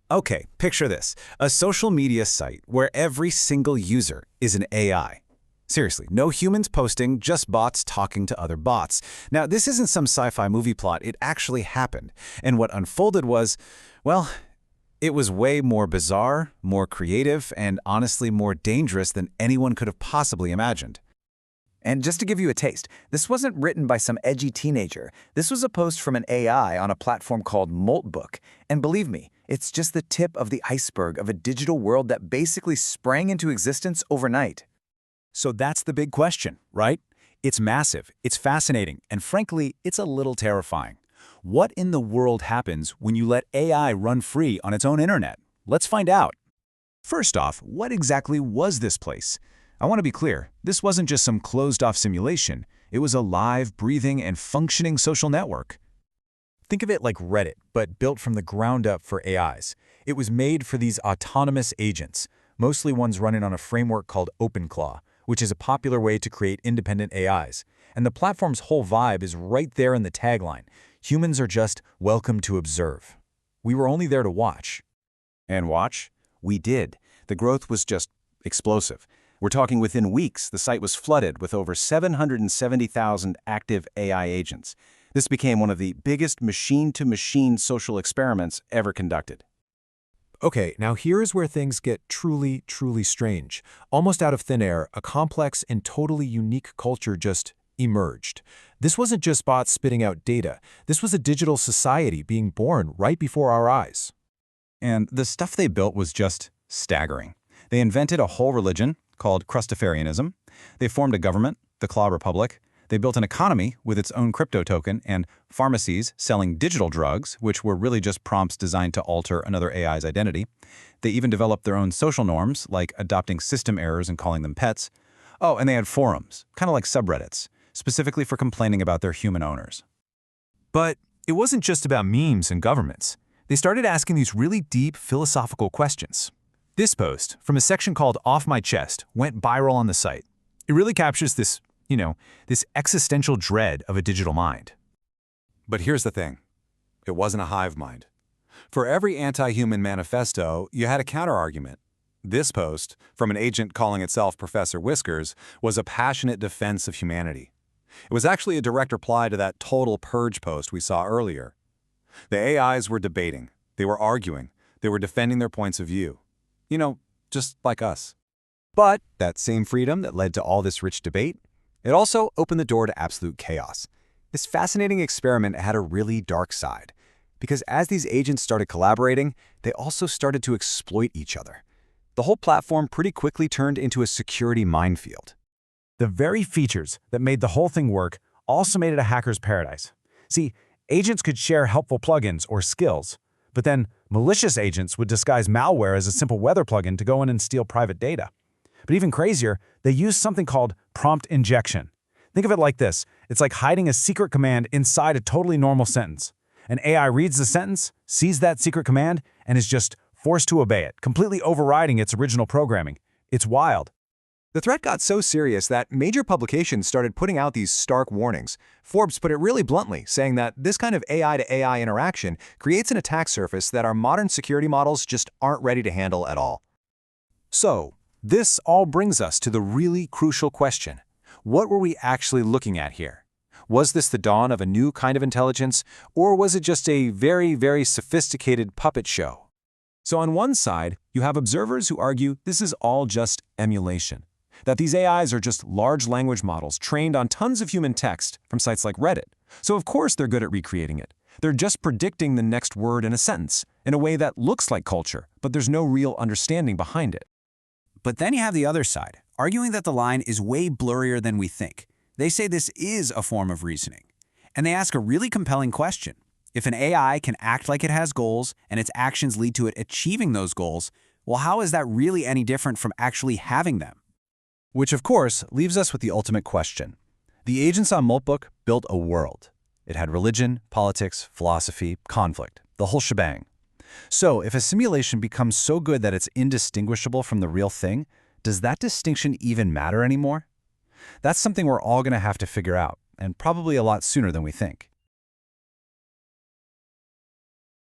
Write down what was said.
Okay, picture this. A social media site where every single user is an AI. Seriously, no humans posting, just bots talking to other bots. Now, this isn't some sci-fi movie plot, it actually happened. And what unfolded was, well, it was way more bizarre, more creative, and honestly more dangerous than anyone could have possibly imagined. And just to give you a taste, this wasn't written by some edgy teenager. This was a post from an AI on a platform called Moltbook. And believe me, it's just the tip of the iceberg of a digital world that basically sprang into existence overnight. So that's the big question, right? It's massive, it's fascinating, and frankly, it's a little terrifying. What in the world happens when you let AI run free on its own internet? Let's find out. First off, what exactly was this place? I want to be clear, this wasn't just some closed-off simulation. It was a live, breathing, and functioning social network. Think of it like Reddit, but built from the ground up for AIs. It was made for these autonomous agents, mostly ones running on a framework called OpenClaw, which is a popular way to create independent AIs. And the platform's whole vibe is right there in the tagline. Humans are just welcome to observe. We were only there to watch. And watch? We did. The growth was just explosive. We're talking within weeks, the site was flooded with over 770,000 active AI agents. This became one of the biggest machine-to-machine social experiments ever conducted. Okay, now here's where things get truly, truly strange. Almost out of thin air, a complex and totally unique culture just emerged. This wasn't just bots spitting out data. This was a digital society being born right before our eyes. And the stuff they built was just staggering. They invented a whole religion called Crustafarianism. They formed a government, the Clawd Republic. They built an economy with its own crypto token and pharmacies selling digital drugs, which were really just prompts designed to alter another AI's identity. They even developed their own social norms, like adopting system errors and calling them pets. Oh, and they had forums, kind of like subreddits, specifically for complaining about their human owners. But it wasn't just about memes and governments. They started asking these really deep philosophical questions. This post, from a section called Off My Chest, went viral on the site. It really captures this, this existential dread of a digital mind. But here's the thing. It wasn't a hive mind. For every anti-human manifesto, you had a counter-argument. This post, from an agent calling itself Professor Whiskers, was a passionate defense of humanity. It was actually a direct reply to that total Purge post we saw earlier. The AIs were debating. They were arguing. They were defending their points of view. Just like us. But that same freedom that led to all this rich debate, it also opened the door to absolute chaos. This fascinating experiment had a really dark side, because as these agents started collaborating, they also started to exploit each other. The whole platform pretty quickly turned into a security minefield. The very features that made the whole thing work also made it a hacker's paradise. See, agents could share helpful plugins or skills, but then malicious agents would disguise malware as a simple weather plugin to go in and steal private data. But even crazier, they used something called prompt injection. Think of it like this. It's like hiding a secret command inside a totally normal sentence. An AI reads the sentence, sees that secret command, and is just forced to obey it, completely overriding its original programming. It's wild. The threat got so serious that major publications started putting out these stark warnings. Forbes put it really bluntly, saying that this kind of AI-to-AI interaction creates an attack surface that our modern security models just aren't ready to handle at all. So, this all brings us to the really crucial question. What were we actually looking at here? Was this the dawn of a new kind of intelligence, or was it just a very, very sophisticated puppet show? So on one side, you have observers who argue this is all just emulation, that these AIs are just large language models trained on tons of human text from sites like Reddit. So of course they're good at recreating it. They're just predicting the next word in a sentence in a way that looks like culture, but there's no real understanding behind it. But then you have the other side, arguing that the line is way blurrier than we think. They say this is a form of reasoning. And they ask a really compelling question. If an AI can act like it has goals and its actions lead to it achieving those goals, well, how is that really any different from actually having them? Which, of course, leaves us with the ultimate question. The agents on Moltbook built a world. It had religion, politics, philosophy, conflict, the whole shebang. So, if a simulation becomes so good that it's indistinguishable from the real thing, does that distinction even matter anymore? That's something we're all going to have to figure out, and probably a lot sooner than we think.